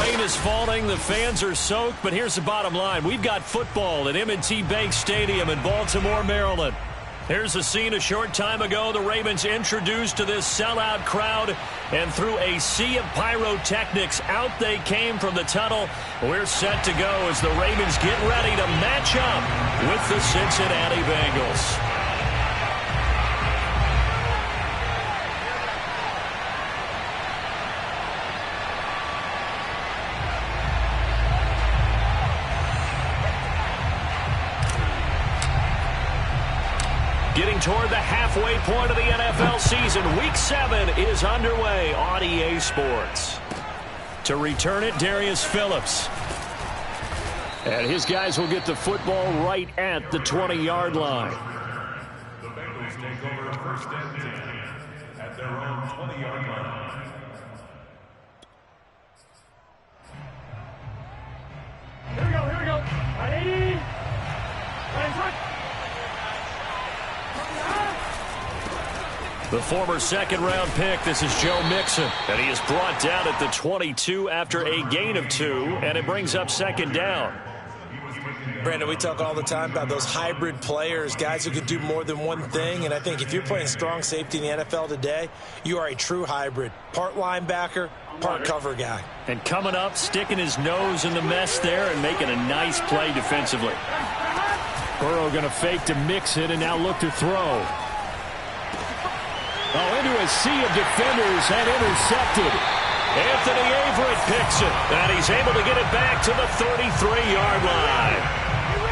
rain is falling, the fans are soaked, but here's the bottom line. We've got football at M&T Bank Stadium in Baltimore, Maryland. Here's a scene a short time ago. The Ravens introduced to this sellout crowd, and through a sea of pyrotechnics, out they came from the tunnel. We're set to go as the Ravens get ready to match up with the Cincinnati Bengals. Getting toward the halfway point of the NFL season. Week 7 is underway on EA Sports. To return it, Darius Phillips. And his guys will get the football right at the 20-yard line. The Bengals take over first and 10 at their own 20-yard line. Here we go. Ready? The former second-round pick, this is Joe Mixon, and he is brought down at the 22 after a gain of 2, and it brings up second down. Brandon, we talk all the time about those hybrid players, guys who can do more than one thing, and I think if you're playing strong safety in the NFL today, you are a true hybrid. Part linebacker, part cover guy. And coming up, sticking his nose in the mess there and making a nice play defensively. Burrow going to fake to Mixon and now look to throw. Oh, into a sea of defenders and intercepted. Anthony Averett picks it, and he's able to get it back to the 33-yard line.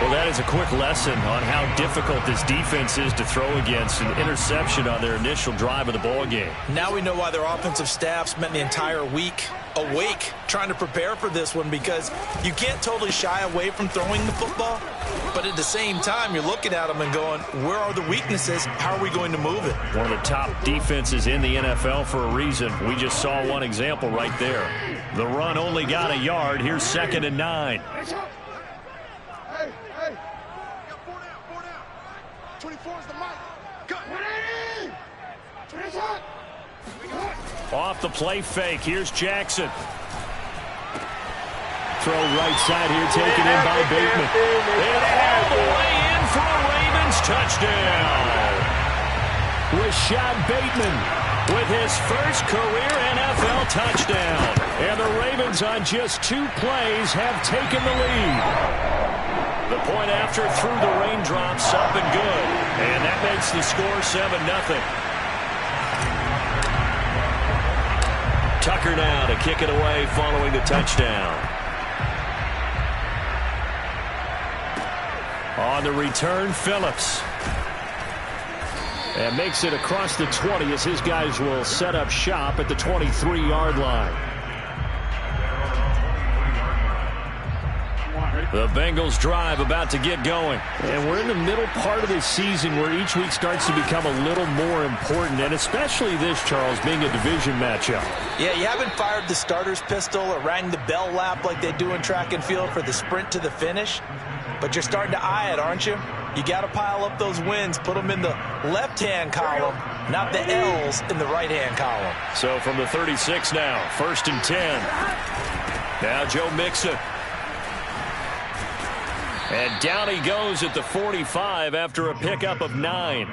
Well, that is a quick lesson on how difficult this defense is to throw against. An interception on their initial drive of the ball game. Now we know why their offensive staff spent the entire week awake trying to prepare for this one, because you can't totally shy away from throwing the football, but at the same time you're looking at them and going, where are the weaknesses? How are we going to move it? One of the top defenses in the NFL for a reason. We just saw one example right there. The run only got a yard. Here's 2nd and 9. Hey. Four down. 24 is the mic. Go. 180. Off the play fake. Here's Jackson. Throw right side here, taken in by Bateman. And all the way in for a Ravens touchdown. Rashad Bateman with his first career NFL touchdown. And the Ravens on just 2 plays have taken the lead. The point after through the raindrops, up and good. And that makes the score 7-0. Tucker now to kick it away following the touchdown. On the return, Phillips. And makes it across the 20 as his guys will set up shop at the 23-yard line. The Bengals drive about to get going. And we're in the middle part of this season where each week starts to become a little more important, and especially this, Charles, being a division matchup. Yeah, you haven't fired the starter's pistol or rang the bell lap like they do in track and field for the sprint to the finish, but you're starting to eye it, aren't you? You got to pile up those wins, put them in the left-hand column, not the L's in the right-hand column. So from the 36 now, 1st and 10. Now Joe Mixon. And down he goes at the 45 after a pickup of 9.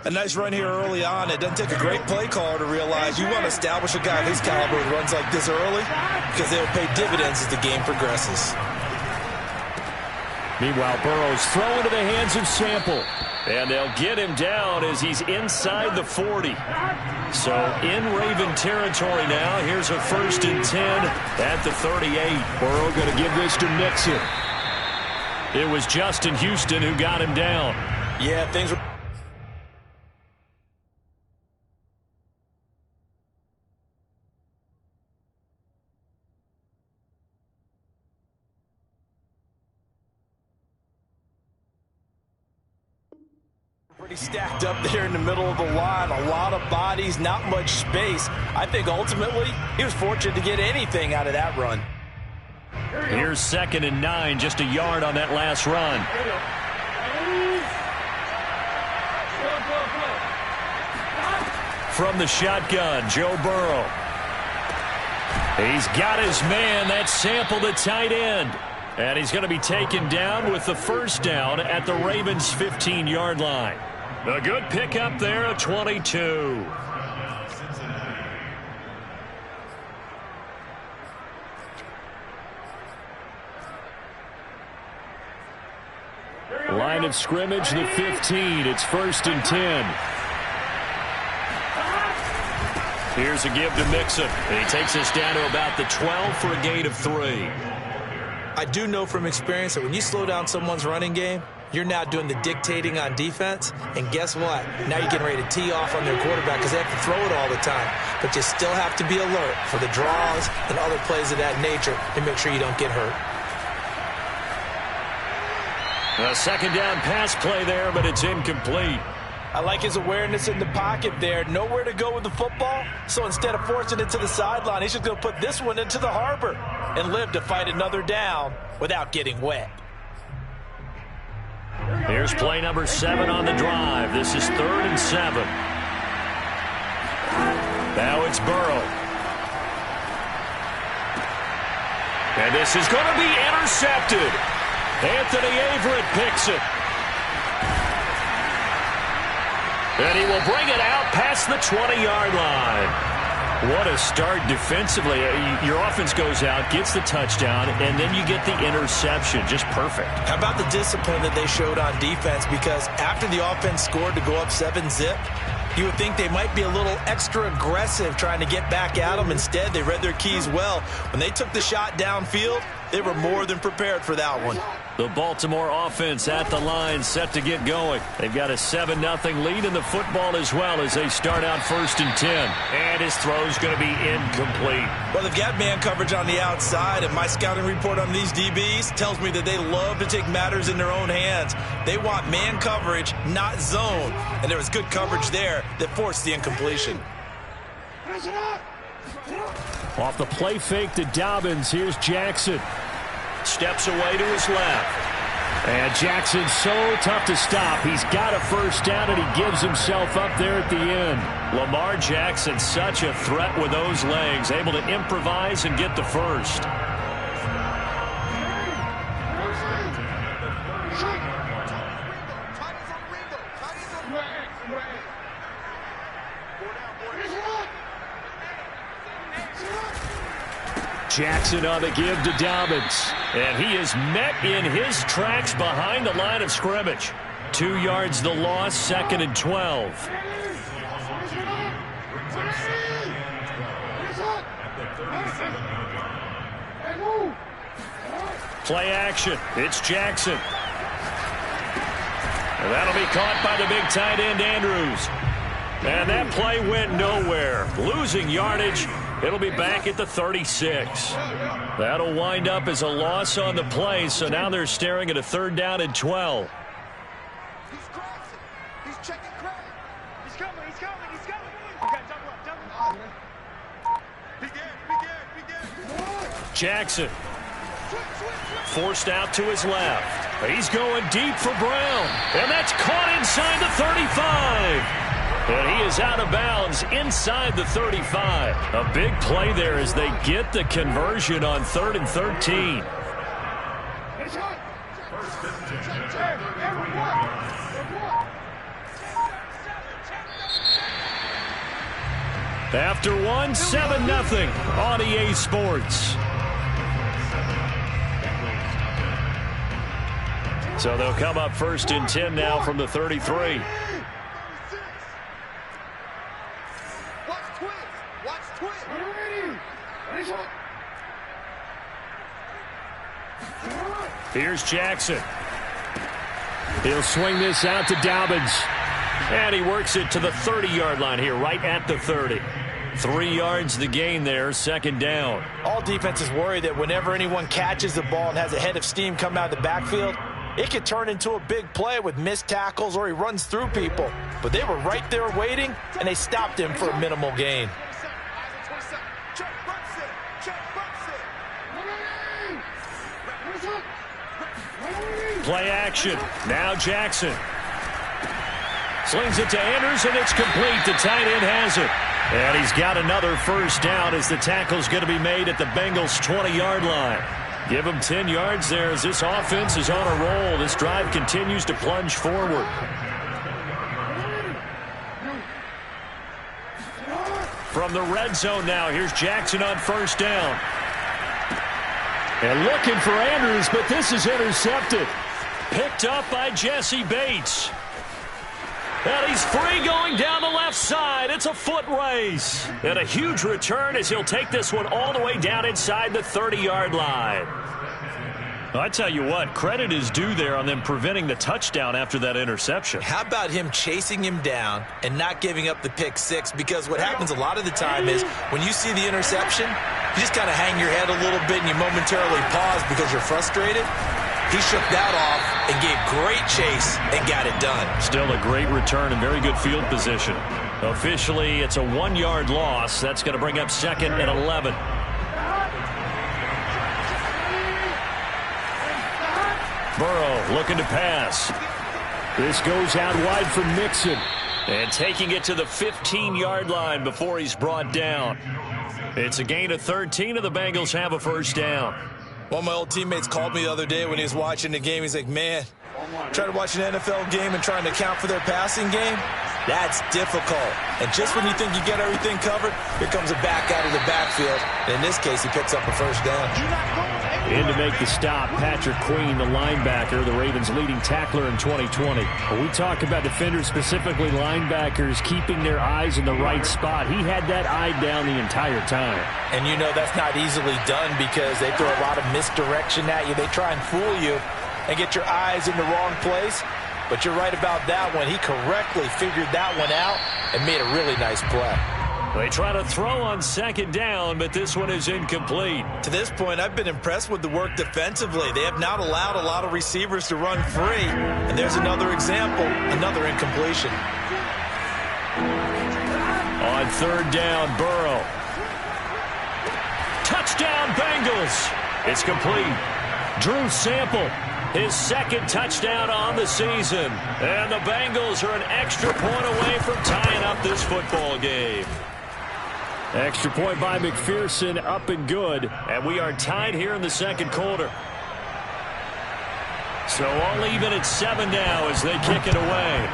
A nice run here early on. It doesn't take a great play caller to realize you want to establish a guy of his caliber who runs like this early, because they'll pay dividends as the game progresses. Meanwhile, Burrow's throw into the hands of Sample. And they'll get him down as he's inside the 40. So in Raven territory now. Here's a 1st and 10 at the 38. Burrow going to give this to Mixon. It was Justin Houston who got him down. Yeah, things were pretty stacked up there in the middle of the line. A lot of bodies, not much space. I think ultimately he was fortunate to get anything out of that run. Here's 2nd and 9, just a yard on that last run. From the shotgun, Joe Burrow. He's got his man. That's Sample, the tight end. And he's going to be taken down with the first down at the Ravens' 15-yard line. A good pickup there of 22. Line of scrimmage, the 15. It's 1st and 10. Here's a give to Mixon. And he takes us down to about the 12 for a gain of 3. I do know from experience that when you slow down someone's running game, you're now doing the dictating on defense. And guess what? Now you're getting ready to tee off on their quarterback because they have to throw it all the time. But you still have to be alert for the draws and other plays of that nature to make sure you don't get hurt. A second down pass play there, but it's incomplete. I like his awareness in the pocket there. Nowhere to go with the football. So instead of forcing it to the sideline, he's just going to put this one into the harbor and live to fight another down without getting wet. Here's play number 7 on the drive. This is 3rd and 7. Now it's Burrow. And this is going to be intercepted. Anthony Averett picks it. And he will bring it out past the 20-yard line. What a start defensively. Your offense goes out, gets the touchdown, and then you get the interception. Just perfect. How about the discipline that they showed on defense? Because after the offense scored to go up 7-zip, you would think they might be a little extra aggressive trying to get back at them. Instead, they read their keys well. When they took the shot downfield, they were more than prepared for that one. The Baltimore offense at the line, set to get going. They've got a 7-0 lead in the football as well as they start out 1st and 10. And his throw's going to be incomplete. Well, they've got man coverage on the outside, and my scouting report on these DBs tells me that they love to take matters in their own hands. They want man coverage, not zone. And there was good coverage there that forced the incompletion. Off the play fake to Dobbins, here's Jackson. Steps away to his left. And Jackson's so tough to stop. He's got a first down, and he gives himself up there at the end. Lamar Jackson, such a threat with those legs, able to improvise and get the first. Jackson on the give to Dobbins. And he is met in his tracks behind the line of scrimmage. 2 yards the loss, 2nd and 12. Play action. It's Jackson. And that'll be caught by the big tight end, Andrews. And that play went nowhere. Losing yardage. It'll be back at the 36. That'll wind up as a loss on the play, so now they're staring at a 3rd down and 12. He's crossing. He's checking Craig. He's coming. Okay, double up. Begin. Jackson. Forced out to his left. He's going deep for Brown. And that's caught inside the 35. And he is out of bounds inside the 35. A big play there as they get the conversion on 3rd and 13. After one, 7-0 on EA Sports. So they'll come up 1st and 10 now from the 33. Here's Jackson. He'll swing this out to Dobbins. And he works it to the 30-yard line here, right at the 30. 3 yards the gain there, 2nd down. All defenses worry that whenever anyone catches the ball and has a head of steam come out of the backfield, it could turn into a big play with missed tackles or he runs through people. But they were right there waiting, and they stopped him for a minimal gain. Play action. Now Jackson. Slings it to Anderson. It's complete. The tight end has it. And he's got another first down as the tackle's going to be made at the Bengals' 20-yard line. Give him 10 yards there as this offense is on a roll. This drive continues to plunge forward. From the red zone now, here's Jackson on first down. And looking for Andrews, but this is intercepted. Picked up by Jesse Bates. And he's free going down the left side. It's a foot race. And a huge return as he'll take this one all the way down inside the 30-yard line. Well, I tell you what, credit is due there on them preventing the touchdown after that interception. How about him chasing him down and not giving up the pick six? Because what happens a lot of the time is when you see the interception, you just kind of hang your head a little bit and you momentarily pause because you're frustrated. He shook that off and gave great chase and got it done. Still a great return and very good field position. Officially, it's a 1-yard loss. That's going to bring up 2nd and 11. Burrow looking to pass. This goes out wide for Mixon. And taking it to the 15-yard line before he's brought down. It's a gain of 13, and the Bengals have a first down. One of my old teammates called me the other day when he was watching the game. He's like, man, trying to watch an NFL game and trying to account for their passing game, that's difficult. And just when you think you get everything covered, here comes a back out of the backfield. And in this case, he picks up a first down. In to make the stop, Patrick Queen, the linebacker, the Ravens' leading tackler in 2020. When we talk about defenders, specifically linebackers, keeping their eyes in the right spot, he had that eye down the entire time. And you know that's not easily done because they throw a lot of misdirection at you. They try and fool you and get your eyes in the wrong place. But you're right about that one. He correctly figured that one out and made a really nice play. They try to throw on 2nd down, but this one is incomplete. To this point, I've been impressed with the work defensively. They have not allowed a lot of receivers to run free. And there's another example, another incompletion. On 3rd down, Burrow. Touchdown, Bengals. It's complete. Drew Sample, his 2nd touchdown on the season. And the Bengals are an extra point away from tying up this football game. Extra point by McPherson, up and good. And we are tied here in the 2nd quarter. So all even at 7 now as they kick it away.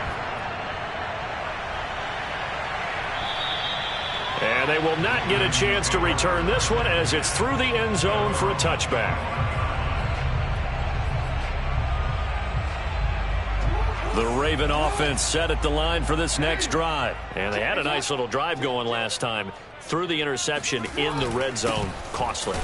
And they will not get a chance to return this one as it's through the end zone for a touchback. The Raven offense set at the line for this next drive. And they had a nice little drive going last time. Through the interception in the red zone. Costly.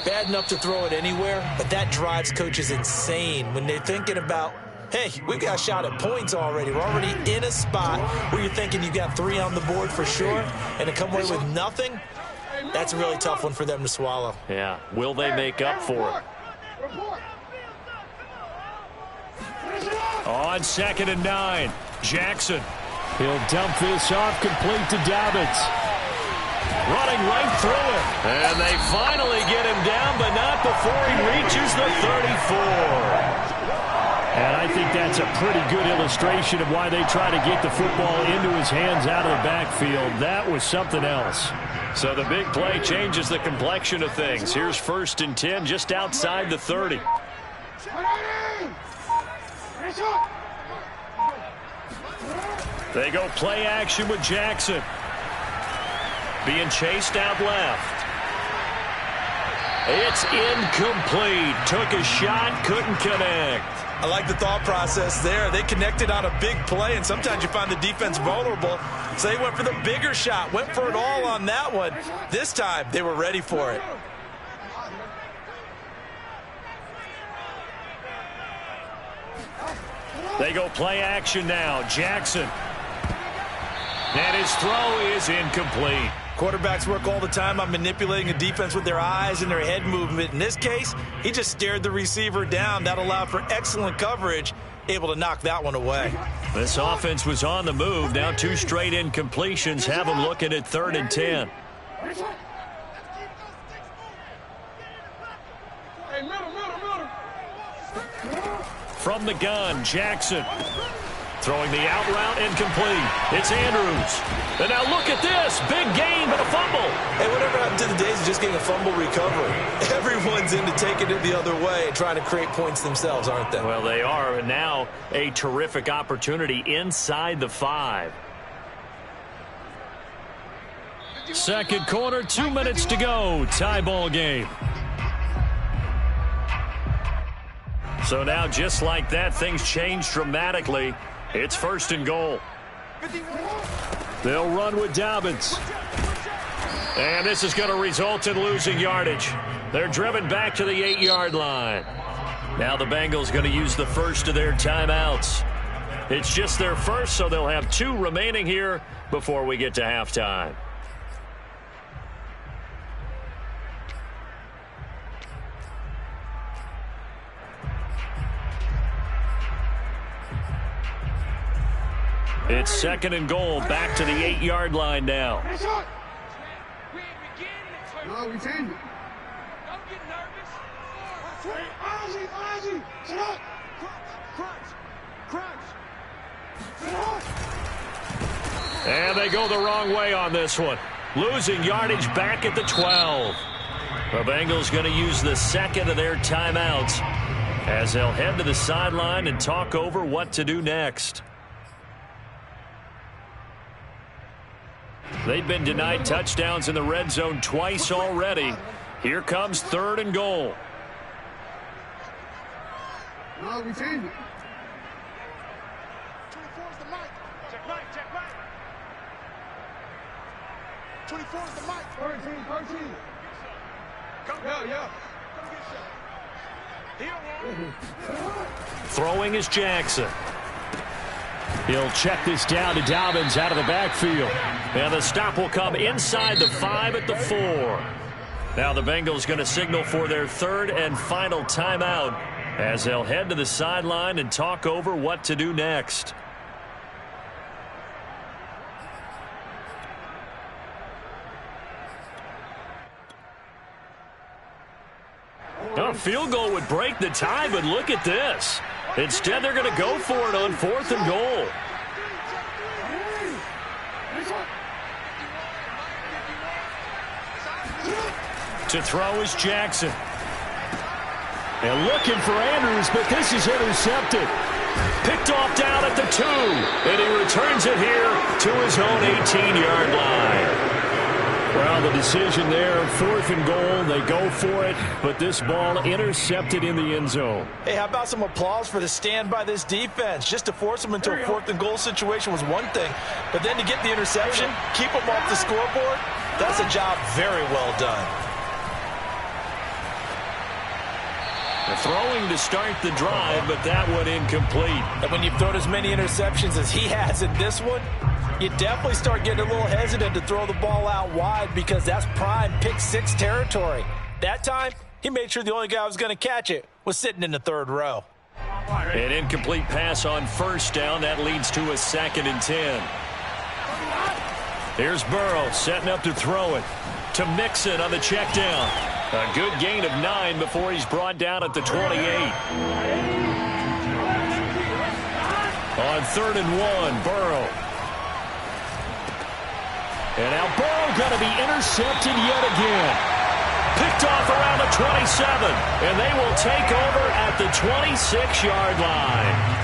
Bad enough to throw it anywhere, but that drives coaches insane when they're thinking about, hey, we've got a shot at points already. We're already in a spot where you're thinking you got 3 on the board for sure, and to come away with nothing, that's a really tough one for them to swallow. Yeah. Will they make up for it? On 2nd and 9, Jackson. He'll dump this off complete to Dobbins. Running right through it. And they finally get him down, but not before he reaches the 34. And I think that's a pretty good illustration of why they try to get the football into his hands out of the backfield. That was something else. So the big play changes the complexion of things. Here's 1st and 10 just outside the 30. They go play action with Jackson. Being chased out left. It's incomplete. Took a shot, couldn't connect. I like the thought process there. They connected on a big play, and sometimes you find the defense vulnerable. So they went for the bigger shot, went for it all on that one. This time, they were ready for it. They go play action now. Jackson. And his throw is incomplete. Quarterbacks work all the time on manipulating a defense with their eyes and their head movement. In this case, he just stared the receiver down. That allowed for excellent coverage, able to knock that one away. This offense was on the move. Now 2 straight incompletions have them looking at 3rd and 10. From the gun, Jackson. Throwing the out route and complete. It's Andrews. And now look at this. Big gain, but a fumble. Hey, whatever happened to the days of just getting a fumble recovery? Everyone's into taking it the other way and trying to create points themselves, aren't they? Well, they are. And now a terrific opportunity inside the 5. Second quarter, 2 minutes to go. Tie ball game. So now, just like that, things change dramatically. It's 1st and goal. They'll run with Dobbins. And this is going to result in losing yardage. They're driven back to the 8-yard line. Now the Bengals going to use the first of their timeouts. It's just their first, so they'll have 2 remaining here before we get to halftime. It's 2nd and goal, back to the 8-yard line now. No, we change it. Don't get nervous. Ozzy, sit up. Crunch. And they go the wrong way on this one. Losing yardage back at the 12. The Bengals going to use the 2nd of their timeouts as they'll head to the sideline and talk over what to do next. They've been denied touchdowns in the red zone twice already. Here comes 3rd and goal. No, we change it. 24's the mic. Check right. 24's the mic. 13. Come, yeah. Come get shot. Throwing is Jackson. He'll check this down to Dobbins out of the backfield. And the stop will come inside the 5 at the 4. Now the Bengals going to signal for their 3rd and final timeout as they'll head to the sideline and talk over what to do next. A field goal would break the tie, but look at this. Instead, they're going to go for it on 4th and goal. To throw is Jackson. And looking for Andrews, but this is intercepted. Picked off down at the 2. And he returns it here to his own 18-yard line. Well, the decision there, 4th and goal, they go for it, but this ball intercepted in the end zone. Hey, how about some applause for the stand by this defense? Just to force them into a 4th and goal situation was one thing, but then to get the interception, keep them off the scoreboard, that's a job very well done. The throwing to start the drive, but that one incomplete. And when you've thrown as many interceptions as he has in this one, you definitely start getting a little hesitant to throw the ball out wide because that's prime pick 6 territory. That time, he made sure the only guy who was going to catch it was sitting in the 3rd row. An incomplete pass on 1st down. That leads to a 2nd and 10. Here's Burrow setting up to throw it to Mixon on the check down. A good gain of 9 before he's brought down at the 28. On 3rd and 1, Burrow. And now Burrow going to be intercepted yet again. Picked off around the 27. And they will take over at the 26-yard line.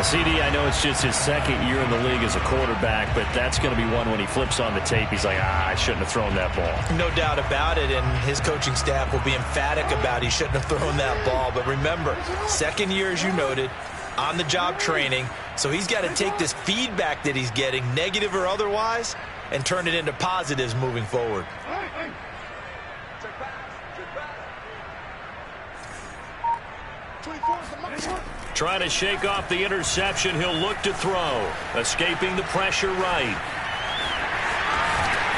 CD, I know it's just his 2nd year in the league as a quarterback, but that's going to be one when he flips on the tape. He's like, I shouldn't have thrown that ball. No doubt about it, and his coaching staff will be emphatic about he shouldn't have thrown that ball. But remember, 2nd year, as you noted, on-the-job training, so he's got to take this feedback that he's getting, negative or otherwise, and turn it into positives moving forward. Trying to shake off the interception. He'll look to throw. Escaping the pressure right.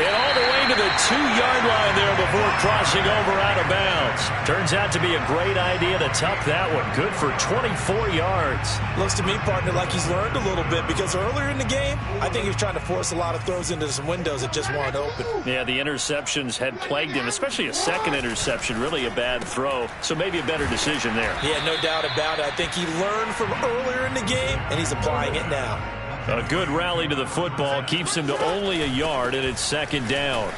And all the way to the 2-yard line there before crossing over out of bounds. Turns out to be a great idea to tuck that one. Good for 24 yards. Looks to me, partner, like he's learned a little bit because earlier in the game, I think he was trying to force a lot of throws into some windows that just weren't open. Yeah, the interceptions had plagued him, especially a second interception, really a bad throw. So maybe a better decision there. Yeah, no doubt about it. I think he learned from earlier in the game, and he's applying it now. A good rally to the football keeps him to only a yard, and it's second down.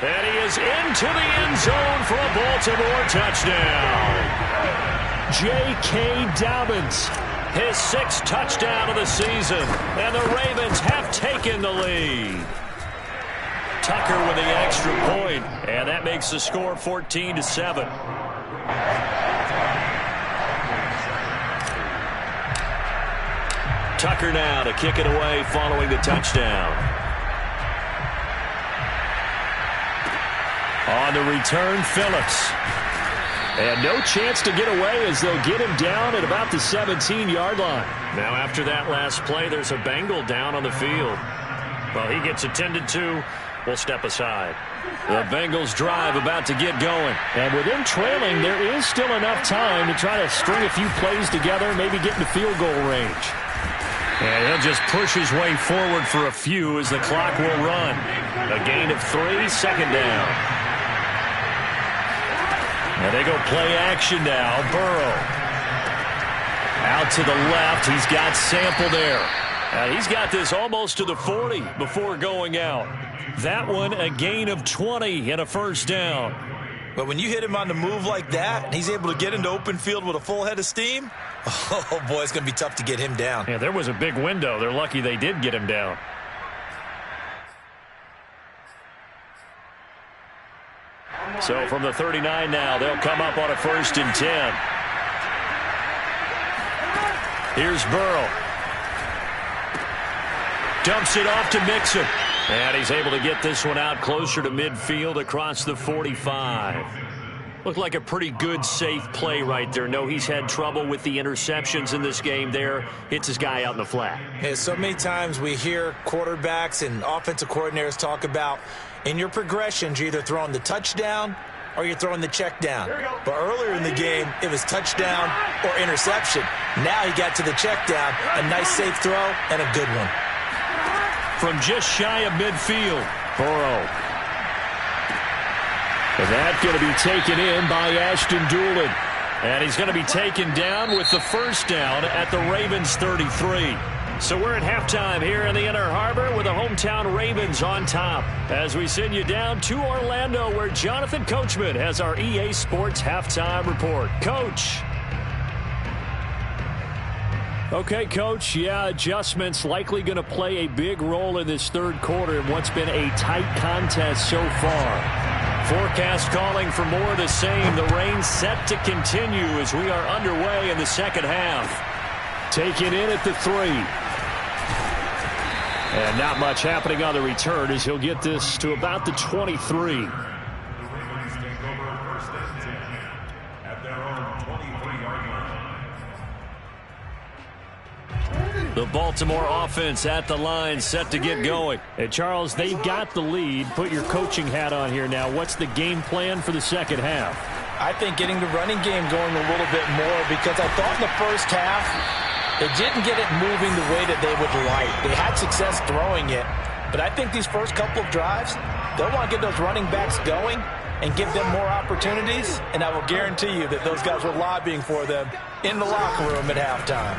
And he is into the end zone for a Baltimore touchdown. J.K. Dobbins, his 6th touchdown of the season, and the Ravens have taken the lead. Tucker with the extra point, and that makes the score 14-7. Tucker now to kick it away following the touchdown. On the return, Phillips. And no chance to get away as they'll get him down at about the 17-yard line. Now after that last play, there's a Bengal down on the field. Well, he gets attended to. We'll step aside. The Bengals drive about to get going. And with him trailing, there is still enough time to try to string a few plays together, maybe get into field goal range. And he'll just push his way forward for a few as the clock will run. A gain of 3, second down. And they go play action now. Burrow. Out to the left. He's got Sample there. And he's got this almost to the 40 before going out. That one a gain of 20 and a first down. But when you hit him on the move like that, and he's able to get into open field with a full head of steam, oh, boy, it's going to be tough to get him down. Yeah, there was a big window. They're lucky they did get him down. So from the 39 now, they'll come up on a 1st and 10. Here's Burrow. Dumps it off to Mixon. And he's able to get this one out closer to midfield across the 45. Looked like a pretty good, safe play right there. No, he's had trouble with the interceptions in this game there. Hits his guy out in the flat. Yeah, so many times we hear quarterbacks and offensive coordinators talk about in your progressions, you're either throwing the touchdown or you're throwing the check down. But earlier in the game, it was touchdown or interception. Now he got to the check down, a nice safe throw and a good one. From just shy of midfield, Burrow. And that's going to be taken in by Ashton Doolin. And he's going to be taken down with the first down at the Ravens 33. So we're at halftime here in the Inner Harbor with the hometown Ravens on top. As we send you down to Orlando where Jonathan Coachman has our EA Sports halftime report. Coach. Okay, Coach, yeah, adjustments likely going to play a big role in this third quarter in what's been a tight contest so far. Forecast calling for more of the same. The rain set to continue as we are underway in the second half. Taken in at the 3. And not much happening on the return as he'll get this to about the 23. The Baltimore offense at the line, set to get going. And, Charles, they've got the lead. Put your coaching hat on here now. What's the game plan for the second half? I think getting the running game going a little bit more because I thought in the first half they didn't get it moving the way that they would like. They had success throwing it. But I think these first couple of drives, they'll want to get those running backs going and give them more opportunities. And I will guarantee you that those guys were lobbying for them in the locker room at halftime.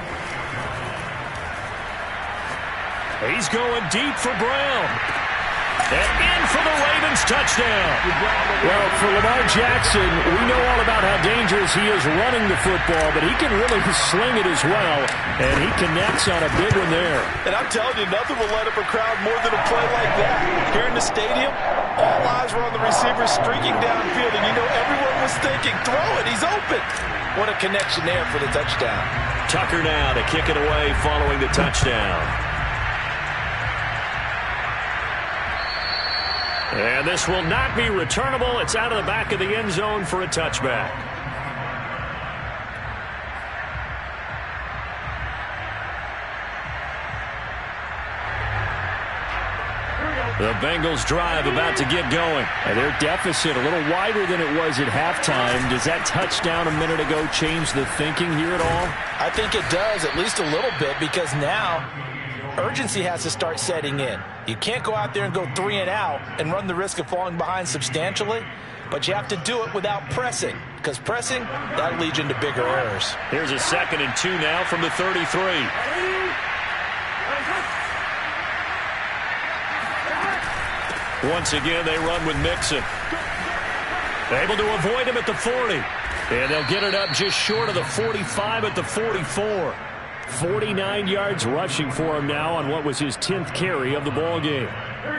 He's going deep for Brown. And in for the Ravens touchdown. Well, for Lamar Jackson, we know all about how dangerous he is running the football, but he can really sling it as well, and he connects on a big one there. And I'm telling you, nothing will light up a crowd more than a play like that. Here in the stadium, all eyes were on the receiver streaking downfield, and you know everyone was thinking, throw it, he's open. What a connection there for the touchdown. Tucker now to kick it away following the touchdown. And this will not be returnable. It's out of the back of the end zone for a touchback. The Bengals drive about to get going. And their deficit a little wider than it was at halftime. Does that touchdown a minute ago change the thinking here at all? I think it does, at least a little bit, because now urgency has to start setting in. You can't go out there and go 3 and out and run the risk of falling behind substantially, but you have to do it without pressing, because pressing, that'll lead you into bigger errors. Here's a 2nd and 2 now from the 33. Once again, they run with Mixon. Able to avoid him at the 40. And they'll get it up just short of the 45 at the 44. 49 yards rushing for him now on what was his 10th carry of the ballgame.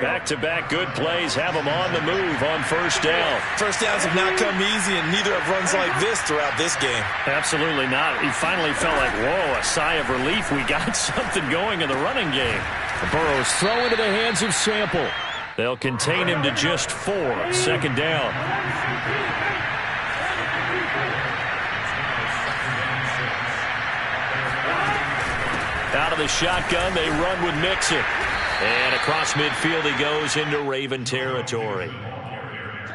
Back-to-back good plays have him on the move on first down. First downs have not come easy, and neither have runs like this throughout this game. Absolutely not. He finally felt like, whoa, a sigh of relief. We got something going in the running game. Burrow's throw into the hands of Sample. They'll contain him to just 4. 2nd down. Out of the shotgun, they run with Mixon. And across midfield he goes into Raven territory.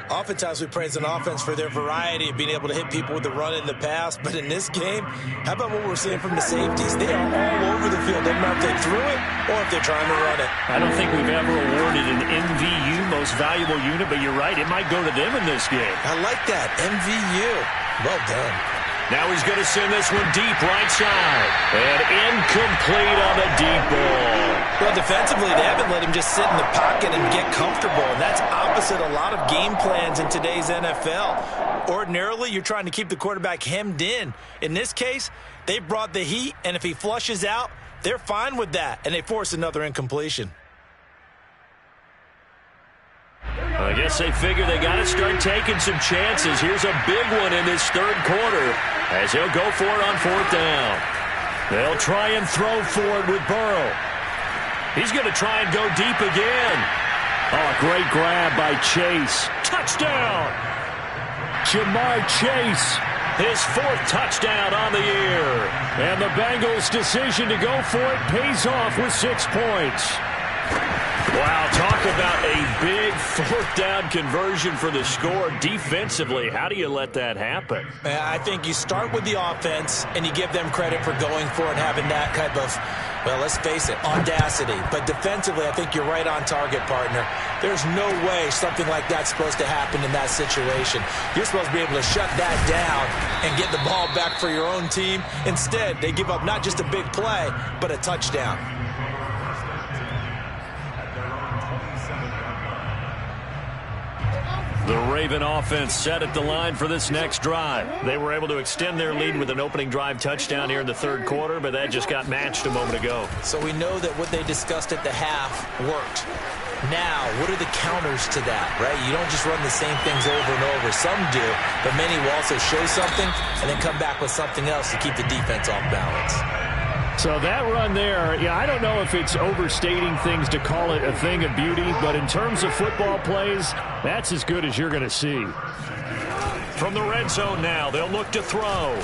Oftentimes we praise an offense for their variety of being able to hit people with the run in the pass. But in this game, how about what we're seeing from the safeties? They are all over the field. Doesn't matter if they threw it or if they're trying to run it. I don't think we've ever awarded an MVU, most valuable unit, but you're right, it might go to them in this game. I like that, MVU. Well done. Now he's going to send this one deep right side. And incomplete on the deep ball. Well, defensively, they haven't let him just sit in the pocket and get comfortable. And that's opposite a lot of game plans in today's NFL. Ordinarily, you're trying to keep the quarterback hemmed in. In this case, they brought the heat, and if he flushes out, they're fine with that. And they force another incompletion. I guess they figure they got to start taking some chances. Here's a big one in this 3rd quarter as he'll go for it on 4th down. They'll try and throw for it with Burrow. He's going to try and go deep again. Oh, great grab by Chase. Touchdown! Jamar Chase, his 4th touchdown on the year. And the Bengals' decision to go for it pays off with 6 points. Wow, talk about a big 4th down conversion for the score. Defensively, how do you let that happen? I think you start with the offense, and you give them credit for going for it and having that type of, well, let's face it, audacity. But defensively, I think you're right on target, partner. There's no way something like that's supposed to happen in that situation. You're supposed to be able to shut that down and get the ball back for your own team. Instead, they give up not just a big play, but a touchdown. The Raven offense set at the line for this next drive. They were able to extend their lead with an opening drive touchdown here in the 3rd quarter, but that just got matched a moment ago. So we know that what they discussed at the half worked. Now, what are the counters to that, right? You don't just run the same things over and over. Some do, but many will also show something and then come back with something else to keep the defense off balance. So that run there, yeah, I don't know if it's overstating things to call it a thing of beauty, but in terms of football plays, that's as good as you're going to see. From the red zone now, they'll look to throw.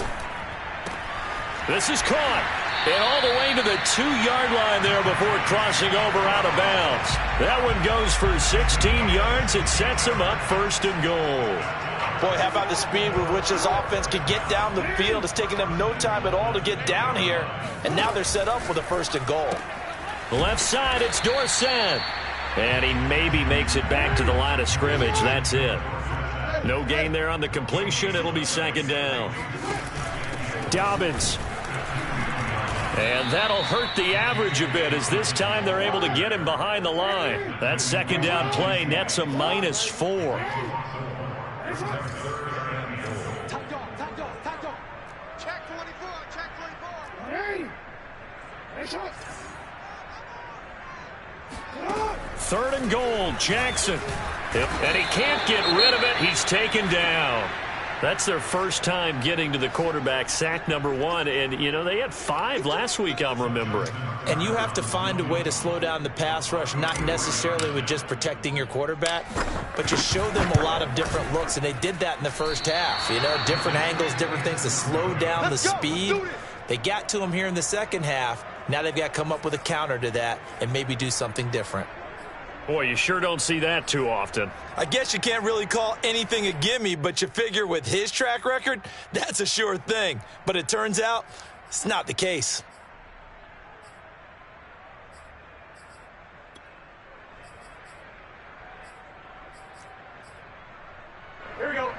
This is caught. And all the way to the 2-yard line there before crossing over out of bounds. That one goes for 16 yards. It sets them up 1st and goal. Boy, how about the speed with which this offense could get down the field? It's taken them no time at all to get down here. And now they're set up with a 1st and goal. Left side, it's Dorsett. And he maybe makes it back to the line of scrimmage. That's it. No gain there on the completion. It'll be 2nd down. Dobbins. And that'll hurt the average a bit as this time they're able to get him behind the line. That 2nd down play nets a -4. Check 24, check 24. 3rd and goal, Jackson. And he can't get rid of it. He's taken down. That's their first time getting to the quarterback, sack number 1. And, you know, they had 5 last week, I'm remembering. And you have to find a way to slow down the pass rush, not necessarily with just protecting your quarterback, but just show them a lot of different looks. And they did that in the first half. You know, different angles, different things to slow down the speed. They got to him here in the second half. Now they've got to come up with a counter to that and maybe do something different. Boy, you sure don't see that too often. I guess you can't really call anything a gimme, but you figure with his track record, that's a sure thing. But it turns out it's not the case.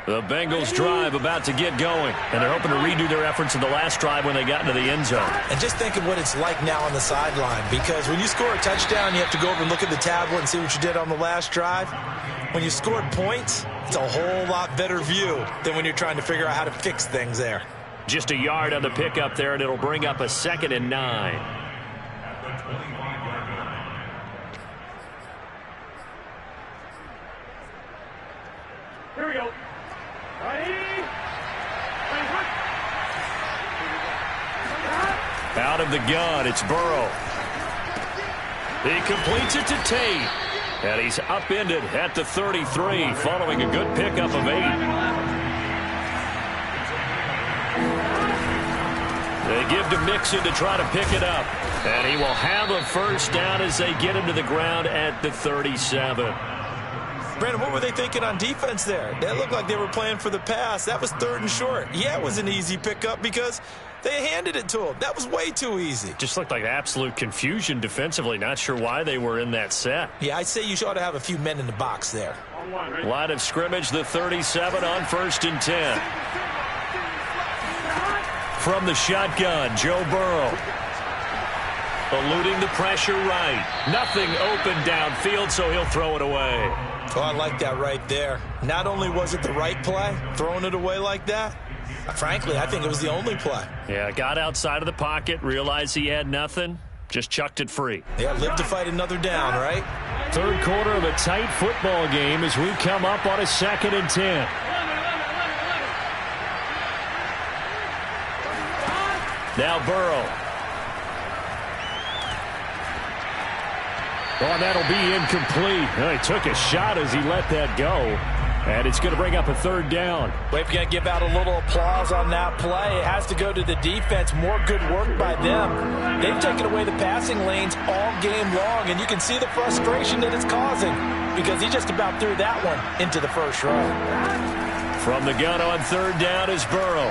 The Bengals drive about to get going, and they're hoping to redo their efforts in the last drive when they got into the end zone. And just think of what it's like now on the sideline, because when you score a touchdown, you have to go over and look at the tablet and see what you did on the last drive. When you scored points, it's a whole lot better view than when you're trying to figure out how to fix things there. Just a yard on the pickup there, and it'll bring up a 2nd and 9. At the 25-yard line. Here we go. Out of the gun, it's Burrow. He completes it to Tate. And he's upended at the 33, following a good pickup of 8. They give to Mixon to try to pick it up. And he will have a first down as they get him to the ground at the 37. Brandon, what were they thinking on defense there? That looked like they were playing for the pass. That was 3rd and short. Yeah, it was an easy pickup because they handed it to him. That was way too easy. Just looked like absolute confusion defensively. Not sure why they were in that set. Yeah, I'd say you ought to have a few men in the box there. Line of scrimmage, the 37 on 1st and 10. From the shotgun, Joe Burrow. Eluding the pressure right. Nothing open downfield, so he'll throw it away. Oh, I like that right there. Not only was it the right play, throwing it away like that, frankly, I think it was the only play. Yeah, got outside of the pocket, realized he had nothing, just chucked it free. Yeah, live to fight another down, right? 3rd quarter of a tight football game as we come up on a 2nd and 10. Now Burrow. Oh, that'll be incomplete. Well, he took a shot as he let that go. And it's going to bring up a 3rd down. We're going to give out a little applause on that play. It has to go to the defense. More good work by them. They've taken away the passing lanes all game long, and you can see the frustration that it's causing because he just about threw that one into the first row. From the gun on 3rd down is Burrow.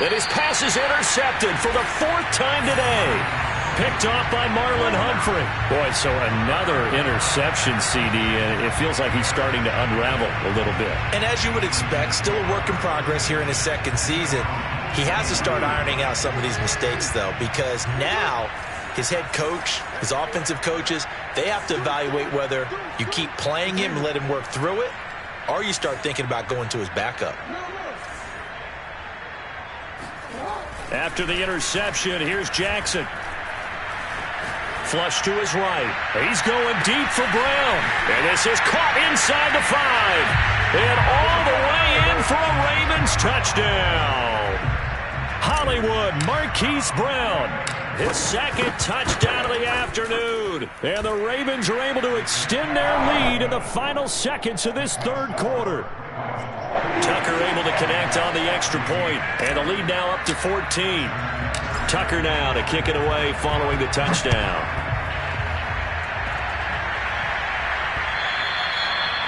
And his pass is intercepted for the 4th time today. Picked off by Marlon Humphrey. Boy, so another interception, CD, and it feels like he's starting to unravel a little bit. And as you would expect, still a work in progress here in his 2nd season. He has to start ironing out some of these mistakes, though, because now his head coach, his offensive coaches, they have to evaluate whether you keep playing him and let him work through it, or you start thinking about going to his backup. After the interception, here's Jackson. Flush to his right. He's going deep for Brown. And this is caught inside the 5. And all the way in for a Ravens touchdown. Hollywood Marquise Brown. His 2nd touchdown of the afternoon. And the Ravens are able to extend their lead in the final seconds of this 3rd quarter. Tucker able to connect on the extra point. And the lead now up to 14. Tucker now to kick it away following the touchdown.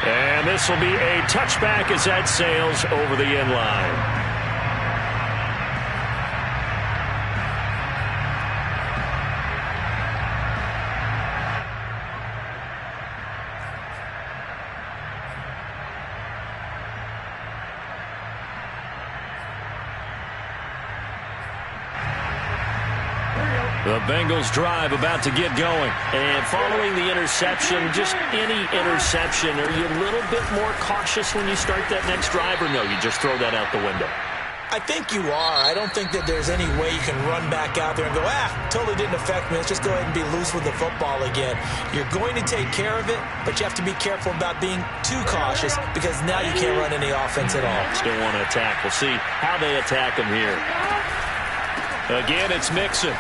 And this will be a touchback as that sails over the end line. The Bengals drive about to get going. And following the interception, just any interception, are you a little bit more cautious when you start that next drive, or no, you just throw that out the window? I think you are. I don't think that there's any way you can run back out there and go, totally didn't affect me. Let's just go ahead and be loose with the football again. You're going to take care of it, but you have to be careful about being too cautious because now you can't run any offense at all. Still want to attack. We'll see how they attack him here. Again, it's Mixon.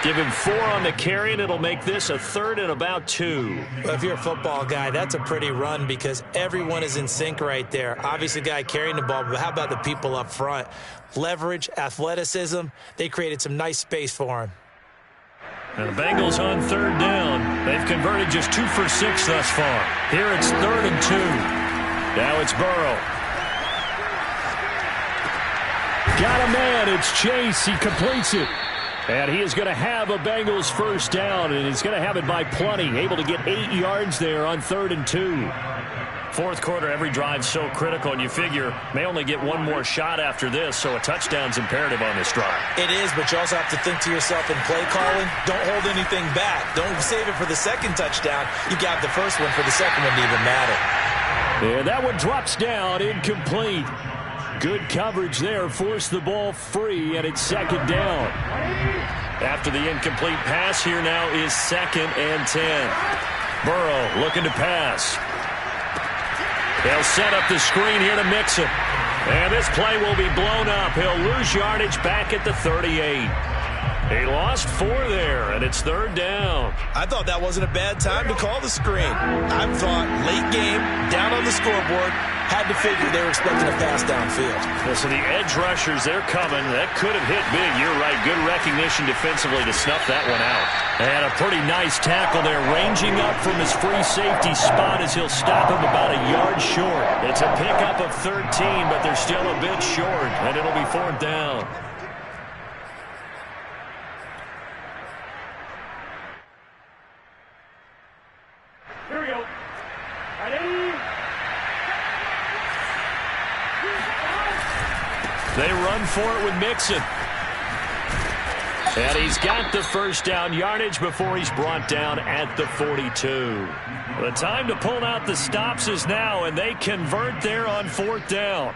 Give him 4 on the carry, and it'll make this a 3rd and about 2. Well, if you're a football guy, that's a pretty run because everyone is in sync right there. Obviously, the guy carrying the ball, but how about the people up front? Leverage, athleticism, they created some nice space for him. And the Bengals on third down. They've converted just 2 for 6 thus far. Here it's 3rd and 2. Now it's Burrow. Got a man. It's Chase. He completes it. And he is going to have a Bengals first down, and he's going to have it by plenty. Able to get 8 yards there on 3rd and 2. Fourth quarter, every drive's so critical, and you figure may only get one more shot after this, so a touchdown's imperative on this drive. It is, but you also have to think to yourself in play calling, don't hold anything back. Don't save it for the second touchdown. You got the first one for the second one to even matter. And that one drops down, incomplete. Good coverage there, forced the ball free, and it's 2nd down. After the incomplete pass, here now is 2nd and 10. Burrow looking to pass. They'll set up the screen here to Mixon. And this play will be blown up. He'll lose yardage back at the 38. He lost 4 there, and it's 3rd down. I thought that wasn't a bad time to call the screen. I thought late game, down on the scoreboard, had to figure they were expecting a pass downfield. Well, so the edge rushers, they're coming. That could have hit big. You're right. Good recognition defensively to snuff that one out. And a pretty nice tackle there, ranging up from his free safety spot as he'll stop him about a yard short. It's a pickup of 13, but they're still a bit short, and it'll be 4th down. Here we go. Ready? They run for it with Mixon. And he's got the first down yardage before he's brought down at the 42. The time to pull out the stops is now, and they convert there on 4th down.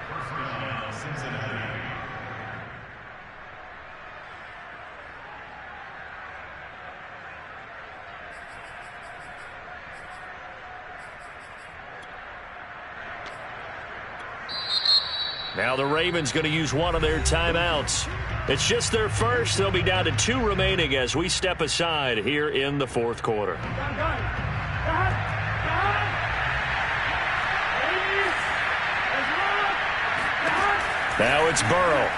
Now the Ravens going to use one of their timeouts. It's just their first. They'll be down to 2 remaining as we step aside here in the 4th quarter. Now it's Burrow.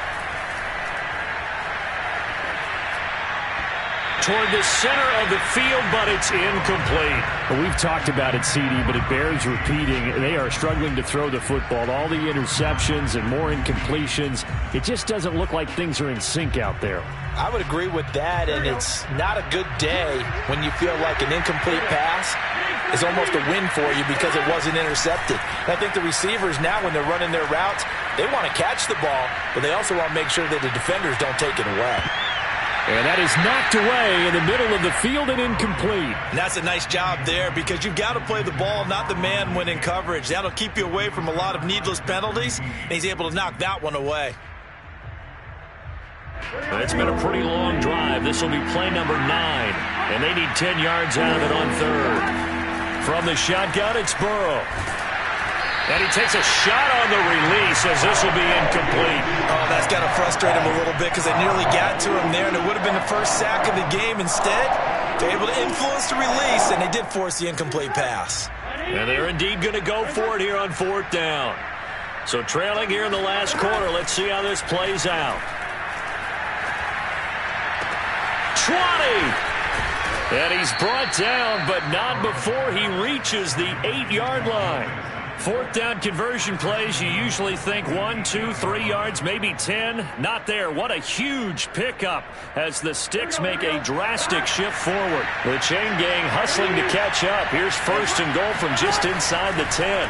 Toward the center of the field, but it's incomplete. Well, we've talked about it, CD, but it bears repeating. They are struggling to throw the football. All the interceptions and more incompletions. It just doesn't look like things are in sync out there. I would agree with that, and it's not a good day when you feel like an incomplete pass is almost a win for you because it wasn't intercepted. And I think the receivers now, when they're running their routes, they want to catch the ball, but they also want to make sure that the defenders don't take it away. And that is knocked away in the middle of the field and incomplete. And that's a nice job there because you've got to play the ball, not the man when in coverage. That'll keep you away from a lot of needless penalties, and he's able to knock that one away. It's been a pretty long drive. This will be play number 9, and they need 10 yards out of it on 3rd. From the shotgun, it's Burrow. And he takes a shot on the release as this will be incomplete. Oh, that's got to frustrate him a little bit because they nearly got to him there, and it would have been the first sack of the game. Instead, they're able to influence the release, and they did force the incomplete pass. And they're indeed going to go for it here on 4th down. So trailing here in the last quarter, let's see how this plays out. 20! And he's brought down, but not before he reaches the 8-yard line. 4th down conversion plays, you usually think 1, 2, 3 yards, maybe 10. Not there. What a huge pickup as the Sticks make a drastic shift forward. The chain gang hustling to catch up. Here's 1st and goal from just inside the 10.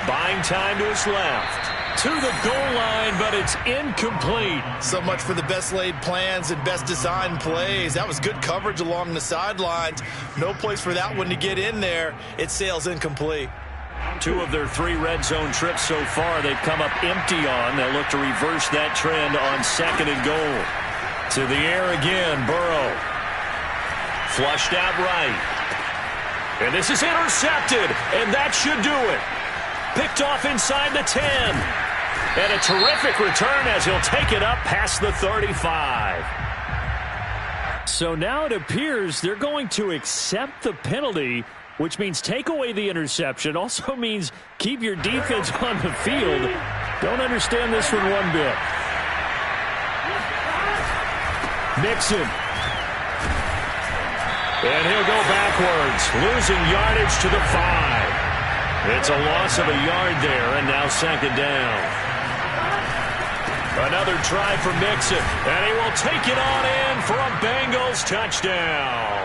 Buying time to his left. To the goal line, but it's incomplete. So much for the best laid plans and best designed plays. That was good coverage along the sidelines. No place for that one to get in there. It sails incomplete. 2 of their 3 red zone trips so far, they've come up empty on. They'll look to reverse that trend on 2nd and goal. To the air again, Burrow. Flushed out right. And this is intercepted, and that should do it. Picked off inside the 10. And a terrific return as he'll take it up past the 35. So now it appears they're going to accept the penalty, which means take away the interception. Also means keep your defense on the field. Don't understand this one one bit. Mixon. And he'll go backwards, losing yardage to the 5. It's a loss of a yard there, and now second down. Another try for Mixon, and he will take it on in for a Bengals touchdown.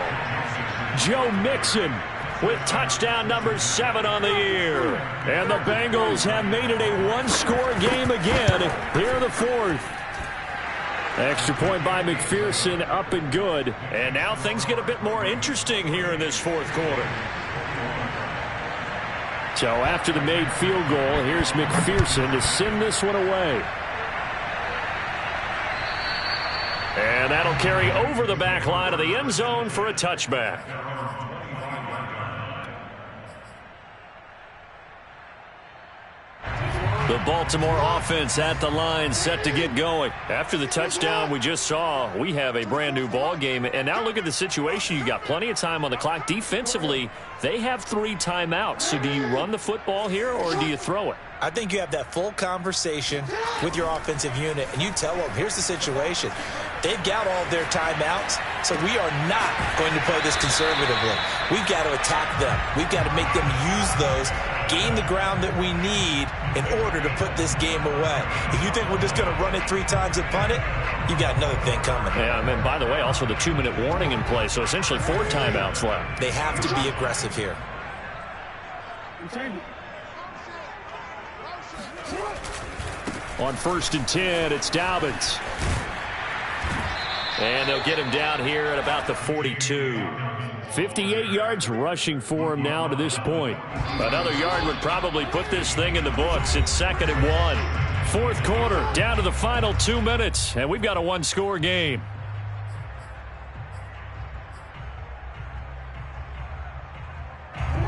Joe Mixon with touchdown number 7 on the year. And the Bengals have made it a one-score game again here in the 4th. Extra point by McPherson, up and good. And now things get a bit more interesting here in this 4th quarter. So after the made field goal, here's McPherson to send this one away. And that'll carry over the back line of the end zone for a touchback. The Baltimore offense at the line, set to get going. After the touchdown we just saw, we have a brand new ball game. And now look at the situation. You got plenty of time on the clock. Defensively, they have 3 timeouts. So do you run the football here or do you throw it? I think you have that full conversation with your offensive unit, and you tell them, here's the situation. They've got all their timeouts, so we are not going to play this conservatively. We've got to attack them. We've got to make them use those, gain the ground that we need in order to put this game away. If you think we're just going to run it 3 times and punt it, you've got another thing coming. Yeah, I mean, by the way, also the 2-minute warning in play, so essentially 4 timeouts left. They have to be aggressive here. On 1st and 10, it's Dobbins. And they'll get him down here at about the 42. 58 yards rushing for him now to this point. Another yard would probably put this thing in the books. It's 2nd and 1. 4th quarter, down to the final 2 minutes, and we've got a one-score game.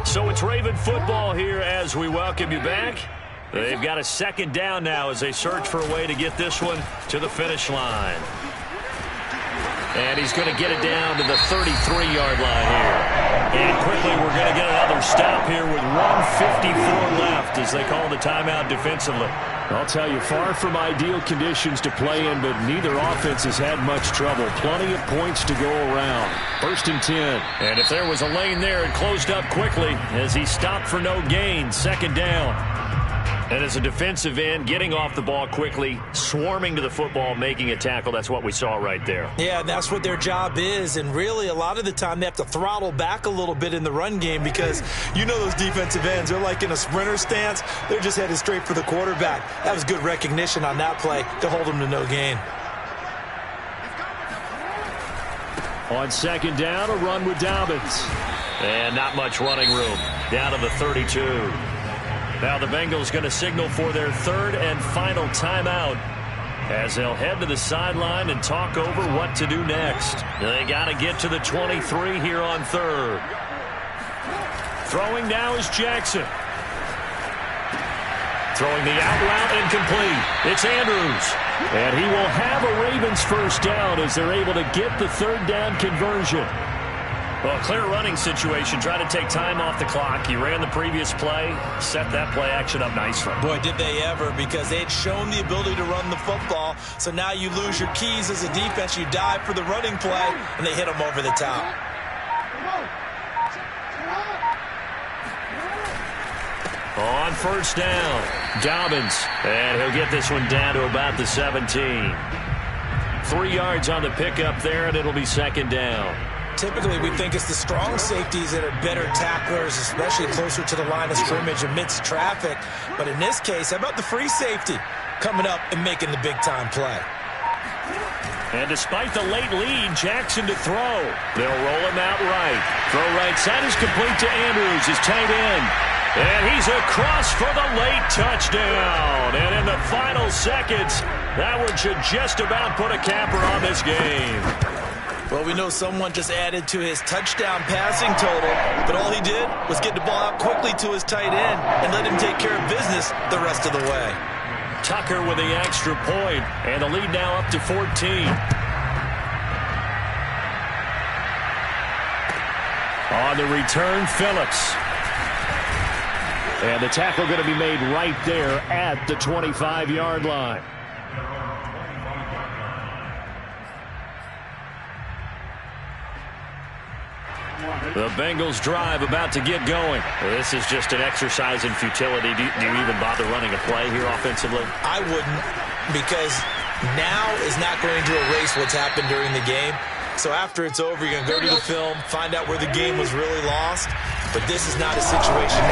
So it's Raven football here as we welcome you back. They've got a 2nd down now as they search for a way to get this one to the finish line. And he's going to get it down to the 33-yard line here. And quickly we're going to get another stop here with 1:54 left as they call the timeout defensively. I'll tell you, far from ideal conditions to play in, but neither offense has had much trouble. Plenty of points to go around. 1st and 10. And if there was a lane there, it closed up quickly as he stopped for no gain. 2nd down. And as a defensive end, getting off the ball quickly, swarming to the football, making a tackle, that's what we saw right there. Yeah, that's what their job is. And really, a lot of the time, they have to throttle back a little bit in the run game because you know those defensive ends, they're like in a sprinter stance. They're just headed straight for the quarterback. That was good recognition on that play to hold them to no gain. On 2nd down, a run with Dobbins. And not much running room. Down to the 32. Now the Bengals going to signal for their 3rd and final timeout as they'll head to the sideline and talk over what to do next. They got to get to the 23 here on 3rd. Throwing now is Jackson. Throwing the out route incomplete. It's Andrews. And he will have a Ravens 1st down as they're able to get the 3rd down conversion. Well, clear running situation. Try to take time off the clock. He ran the previous play, set that play action up nicely. Boy, did they ever, because they had shown the ability to run the football. So now you lose your keys as a defense. You dive for the running play, and they hit them over the top. On 1st down, Dobbins. And he'll get this one down to about the 17. 3 yards on the pickup there, and it'll be 2nd down. Typically, we think it's the strong safeties that are better tacklers, especially closer to the line of scrimmage amidst traffic. But in this case, how about the free safety coming up and making the big-time play? And despite the late lead, Jackson to throw. They'll roll him out right. Throw right side is complete to Andrews, his tight end. And he's across for the late touchdown. And in the final seconds, that one should just about put a capper on this game. Well, we know someone just added to his touchdown passing total, but all he did was get the ball out quickly to his tight end and let him take care of business the rest of the way. Tucker with the extra point, and the lead now up to 14. On the return, Phillips. And the tackle going to be made right there at the 25-yard line. The Bengals drive about to get going. This is just an exercise in futility. Do you even bother running a play here offensively? I wouldn't, because now is not going to erase what's happened during the game. So after it's over, you're going to go to the film, find out where the game was really lost. But this is not a situation now